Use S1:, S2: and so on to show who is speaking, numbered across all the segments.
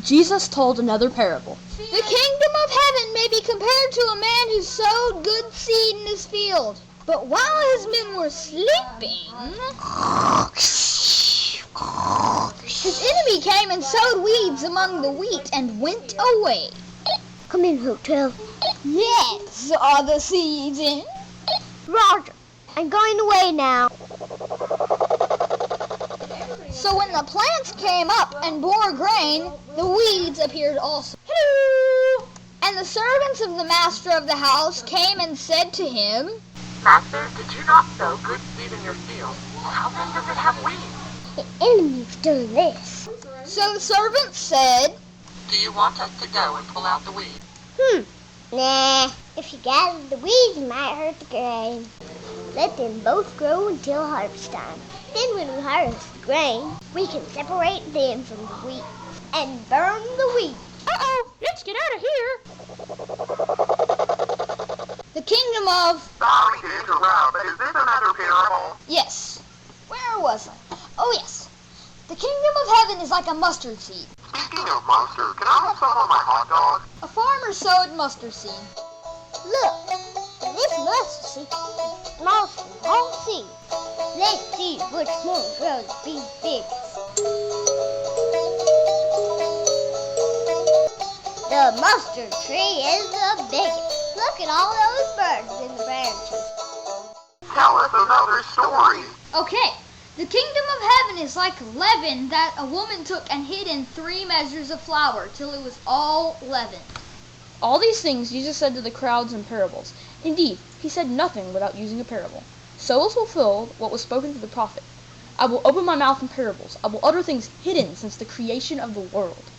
S1: Jesus told another parable.
S2: The kingdom of heaven may be compared to a man who sowed good seed in his field. But while his men were sleeping, his enemy came and sowed weeds among the wheat and went away.
S3: Come in, Hotel.
S2: Yes, are the seeds in?
S3: Roger. I'm going away now.
S2: So when the plants came up and bore grain, the weeds appeared also. Hello! And the servants of the master of the house came and said to him,
S4: Master, did you not sow good seed in your field? How then does it have weeds?
S3: The enemy's doing this.
S2: So the servants said,
S4: Do you want us to go and pull out the weeds?
S3: Nah. If you gather the weeds, it might hurt the grain. Let them both grow until harvest time. Then when we harvest the grain, we can separate them from the wheat and burn the wheat.
S2: Uh-oh, let's get out of here. The kingdom of...
S4: Sorry to interrupt, but is this another parable?
S2: Yes. Where was I? Oh, yes. The kingdom of heaven is like a mustard seed.
S4: Speaking of mustard, can I have some on my hot dog?
S2: A farmer sowed mustard seed.
S3: Look, this mustard seed is small from all seeds. Let's see which one grows to be big. The mustard tree is the biggest. Look at all those birds in the branches.
S4: Tell us another story.
S2: Okay. The kingdom of heaven is like leaven that a woman took and hid in 3 measures of flour till it was all leavened.
S1: All these things Jesus said to the crowds in parables. Indeed, he said nothing without using a parable. So was fulfilled what was spoken to the prophet. I will open my mouth in parables. I will utter things hidden since the creation of the world.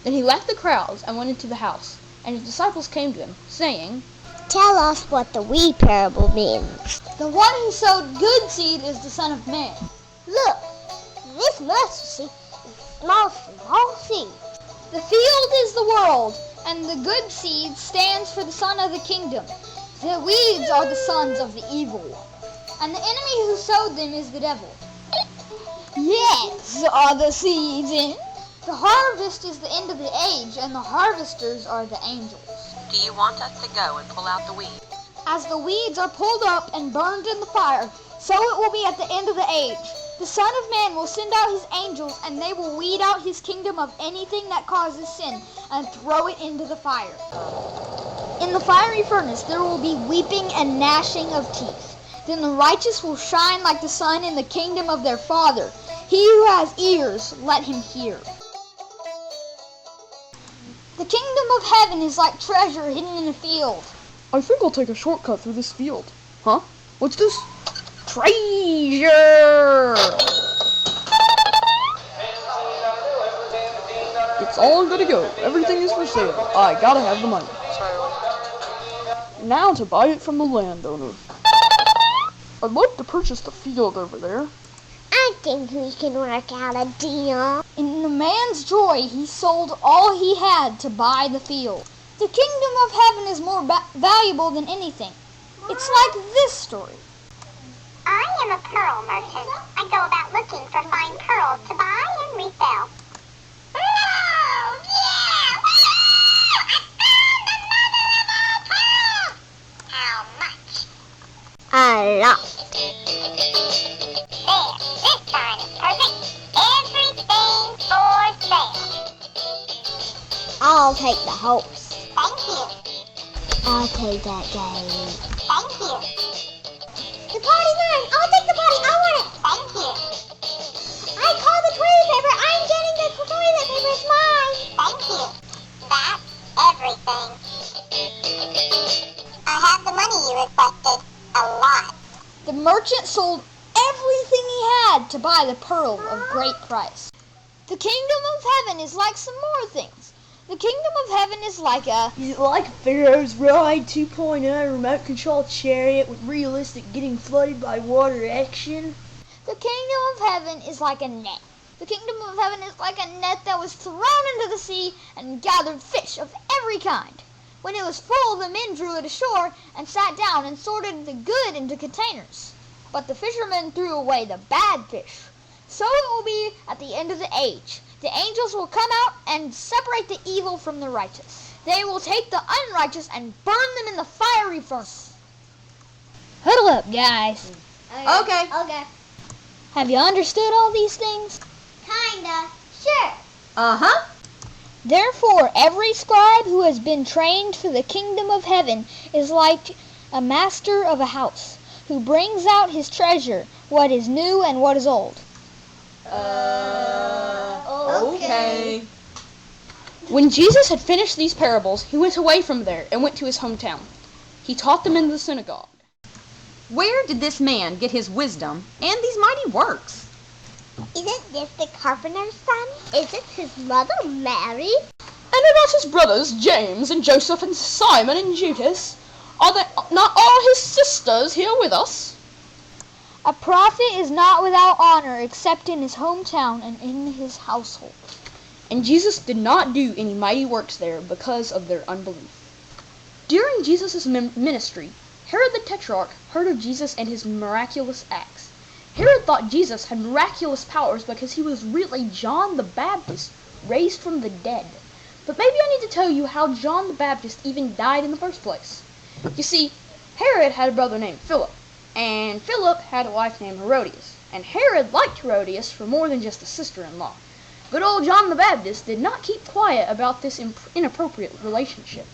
S1: Then he left the crowds and went into the house. And his disciples came to him, saying,
S3: Tell us what the weed parable means.
S2: The one who sowed good seed is the Son of Man.
S3: Look, this mustard seed is small from all seeds.
S2: The field is the world, and the good seed stands for the Son of the kingdom. The weeds are the sons of the evil one, and the enemy who sowed them is the devil. Yes, are the seeds in? The harvest is the end of the age, and the harvesters are the angels.
S4: Do you want us to go and pull out the weeds?
S2: As the weeds are pulled up and burned in the fire, so it will be at the end of the age. The Son of Man will send out his angels, and they will weed out his kingdom of anything that causes sin, and throw it into the fire. In the fiery furnace there will be weeping and gnashing of teeth. Then the righteous will shine like the sun in the kingdom of their Father. He who has ears, let him hear. The kingdom of heaven is like treasure hidden in a field.
S1: I think I'll take a shortcut through this field. Huh? What's this? Treasure! It's all good to go. Everything is for sale. I gotta have the money. Now to buy it from the landowner. I'd like to purchase the field over there.
S3: I think we can work out a deal.
S2: In the man's joy, he sold all he had to buy the field. The kingdom of heaven is more valuable than anything. It's like this story.
S5: I am a pearl merchant. I go about looking for fine pearls to buy and resell. Oh, yeah! I found another of our pearls! How much?
S3: A lot.
S5: There, this sign is perfect. Everything for sale.
S3: I'll take the horse.
S5: Thank you.
S3: I'll take that game.
S5: Thank you.
S3: The potty's mine. I'll take the potty. I want it.
S5: Thank you.
S3: I call the toilet paper. I'm getting the toilet paper. It's mine.
S5: Thank you. That's everything. I have the money you requested. A lot.
S2: The merchant sold everything he had to buy the pearl of great price. The kingdom of heaven is like some more things. The kingdom of heaven is like a...
S1: Is it like Pharaoh's Ride 2.0 remote control chariot with realistic getting flooded by water action?
S2: The kingdom of heaven is like a net. The kingdom of heaven is like a net that was thrown into the sea and gathered fish of every kind. When it was full, the men drew it ashore and sat down and sorted the good into containers. But the fishermen threw away the bad fish. So it will be at the end of the age. The angels will come out and separate the evil from the righteous. They will take the unrighteous and burn them in the fiery furnace. Huddle up, guys.
S3: Okay.
S2: Have you understood all these things?
S3: Kinda. Sure.
S6: Uh-huh.
S2: Therefore, every scribe who has been trained for the kingdom of heaven is like a master of a house, who brings out his treasure, what is new and what is old.
S6: Okay.
S1: When Jesus had finished these parables, he went away from there and went to his hometown. He taught them in the synagogue.
S6: Where did this man get his wisdom and these mighty works?
S3: Isn't this the carpenter's son? Isn't his mother Mary?
S1: And about his brothers, James and Joseph and Simon and Judas, are they not all his sisters here with us?
S2: A prophet is not without honor except in his hometown and in his household.
S1: And Jesus did not do any mighty works there because of their unbelief. During Jesus' ministry, Herod the Tetrarch heard of Jesus and his miraculous acts. Herod thought Jesus had miraculous powers because he was really John the Baptist, raised from the dead. But maybe I need to tell you how John the Baptist even died in the first place. You see, Herod had a brother named Philip, and Philip had a wife named Herodias, and Herod liked Herodias for more than just a sister-in-law. Good old John the Baptist did not keep quiet about this inappropriate relationship.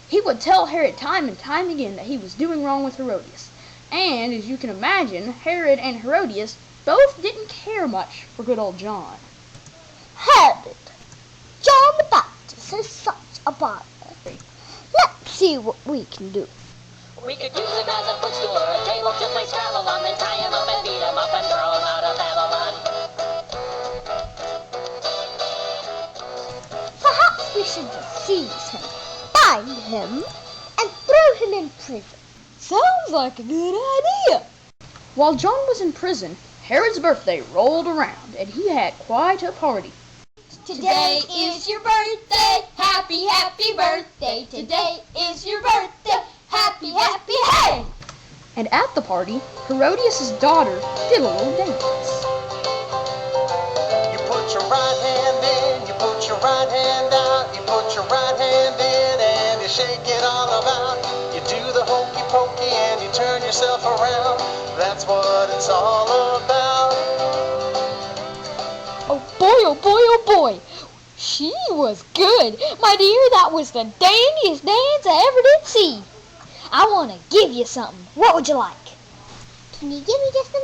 S1: He would tell Herod time and time again that he was doing wrong with Herodias. And, as you can imagine, Herod and Herodias both didn't care much for good old John.
S3: Herod, John the Baptist is such a bother. Let's see what we can do.
S7: We could use him as a footstool or a table to play Scrabble on, then tie him up and beat him up and throw him out of Babylon.
S3: Perhaps we should just seize him, bind him, and throw him in prison.
S2: Sounds like a good idea.
S1: While John was in prison, Herod's birthday rolled around, and he had quite a party.
S2: Today is your birthday, happy, happy birthday. Today is your birthday, happy, happy, hey!
S1: And at the party, Herodias' daughter did a little dance.
S8: You put your right hand in, you put your right hand out, you put your right hand in and you shake it all about. You do the hokey pokey and you turn yourself around. That's what it's all about.
S2: Oh boy, oh boy. She was good. My dear, that was the dandiest dance I ever did see. I want to give you something. What would you like?
S3: Can you give me just a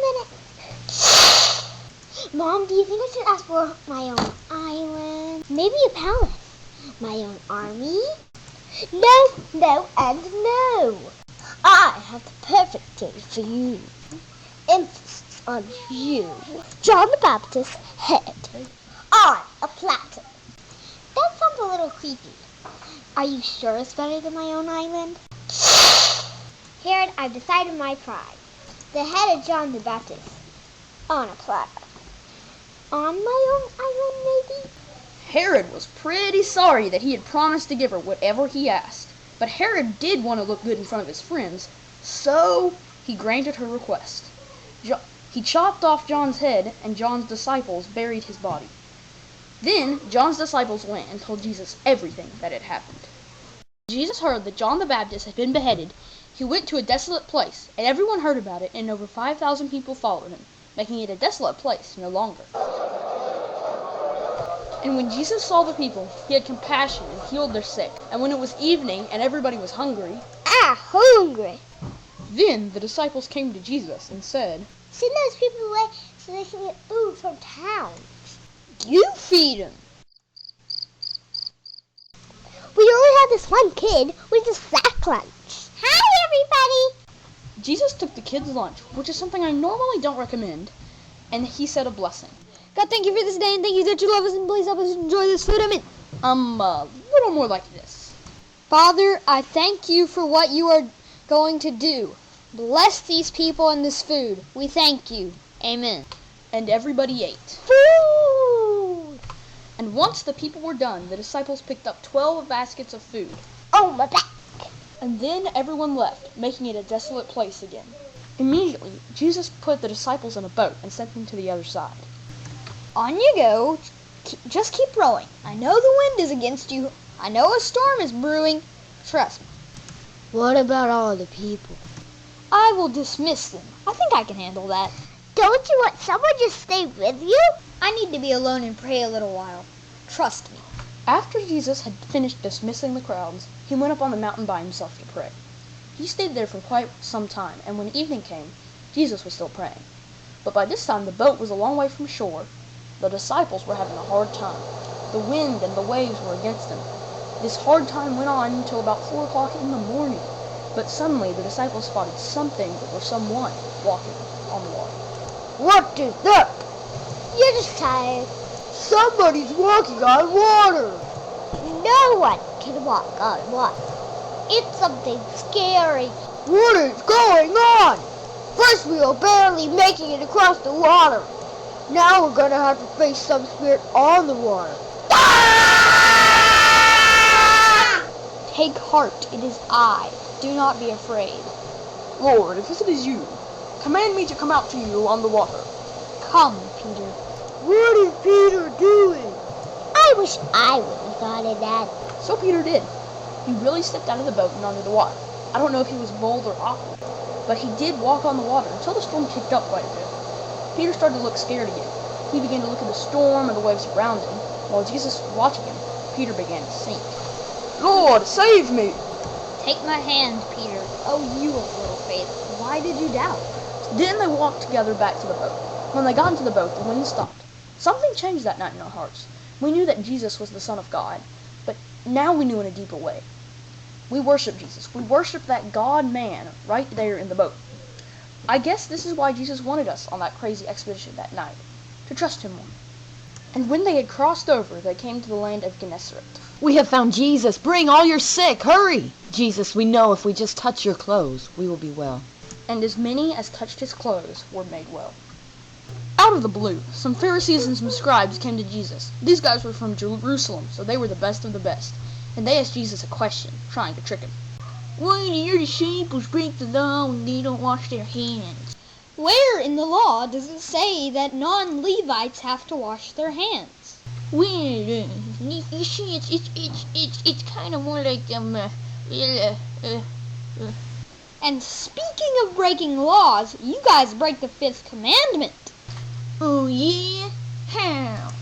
S3: minute? Mom, do you think I should ask for my own island? Maybe a palace? My own army? No, no, and no. I have the perfect day for you. Emphasis on you. John the Baptist, head. On a platter. That sounds a little creepy. Are you sure it's better than my own island? Herod, I've decided my prize. The head of John the Baptist. On a platter. On my own island, maybe?
S1: Herod was pretty sorry that he had promised to give her whatever he asked. But Herod did want to look good in front of his friends, so he granted her request. He chopped off John's head, and John's disciples buried his body. Then John's disciples went and told Jesus everything that had happened. Jesus heard that John the Baptist had been beheaded. He went to a desolate place, and everyone heard about it, and over 5,000 people followed him, making it a desolate place no longer. And when Jesus saw the people, he had compassion and healed their sick. And when it was evening and everybody was hungry,
S3: Hungry.
S1: then the disciples came to Jesus and said,
S3: Send those people away so they can get food from town.
S2: You feed him.
S3: We only have this one kid with a sack lunch. Hi, everybody.
S1: Jesus took the kids' lunch, which is something I normally don't recommend, and he said a blessing.
S2: God, thank you for this day, and thank you that you love us, and please help us enjoy this food. Amen.
S1: A little more like this.
S2: Father, I thank you for what you are going to do. Bless these people and this food. We thank you. Amen.
S1: And everybody ate.
S3: Food.
S1: And once the people were done, the disciples picked up 12 baskets of food.
S3: Oh, my back.
S1: And then everyone left, making it a desolate place again. Immediately, Jesus put the disciples in a boat and sent them to the other side.
S2: On you go. Just keep rowing. I know the wind is against you. I know a storm is brewing. Trust me.
S3: What about all the people?
S2: I will dismiss them. I think I can handle that.
S3: Don't you want someone to stay with you?
S2: I need to be alone and pray a little while. Trust me.
S1: After Jesus had finished dismissing the crowds, he went up on the mountain by himself to pray. He stayed there for quite some time, and when evening came, Jesus was still praying. But by this time the boat was a long way from shore. The disciples were having a hard time. The wind and the waves were against them. This hard time went on until about 4 o'clock in the morning. But suddenly the disciples spotted something or someone walking on the water.
S3: What is that? You're just tired.
S2: Somebody's walking on water.
S3: No one can walk on water. It's something scary.
S2: What is going on? First we were barely making it across the water. Now we're gonna have to face some spirit on the water. Take heart, it is I. Do not be afraid.
S1: Lord, if it is you, command me to come out to you on the water.
S2: Come, Peter.
S3: What is Peter doing? I wish I would have thought of that.
S1: So Peter did. He really stepped out of the boat and onto the water. I don't know if he was bold or awkward, but he did walk on the water until the storm kicked up quite a bit. Peter started to look scared again. He began to look at the storm and the waves around him. While Jesus was watching him, Peter began to sink. Lord, save me!
S2: Take my hand, Peter. Oh, you of little faith. Why did you doubt?
S1: Then they walked together back to the boat. When they got into the boat, the wind stopped. Something changed that night in our hearts. We knew that Jesus was the Son of God, but now we knew in a deeper way. We worship Jesus. We worship that God-man right there in the boat. I guess this is why Jesus wanted us on that crazy expedition that night, to trust him more. And when they had crossed over, they came to the land of Gennesaret.
S6: We have found Jesus. Bring all your sick. Hurry. Jesus, we know if we just touch your clothes, we will be well.
S1: And as many as touched his clothes were made well. Out of the blue, some Pharisees and some scribes came to Jesus. These guys were from Jerusalem, so they were the best of the best. And they asked Jesus a question, trying to trick him. Why do your disciples break the law when they don't wash their hands?
S2: Where in the law does it say that non-Levites have to wash their hands?
S1: Well, you see, it's kind of more like,
S2: And speaking of breaking laws, you guys break the 5th commandment.
S1: Oh, yeah? How?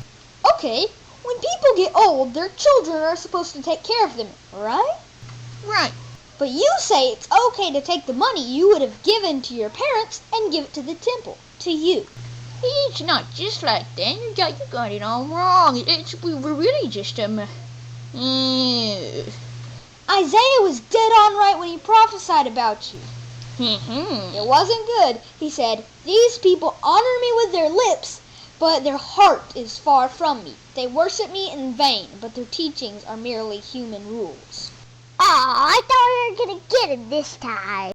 S2: Okay, when people get old, their children are supposed to take care of them, right?
S1: Right.
S2: But you say it's okay to take the money you would have given to your parents and give it to the temple, to you.
S1: It's not just like that. You got it all wrong. We're really just,
S2: Isaiah was dead on right when he prophesied about you.
S1: Mm-hmm.
S2: It wasn't good. He said, "These people honor me with their lips, but their heart is far from me. They worship me in vain, but their teachings are merely human rules."
S3: Aw, I thought we were gonna get him this time.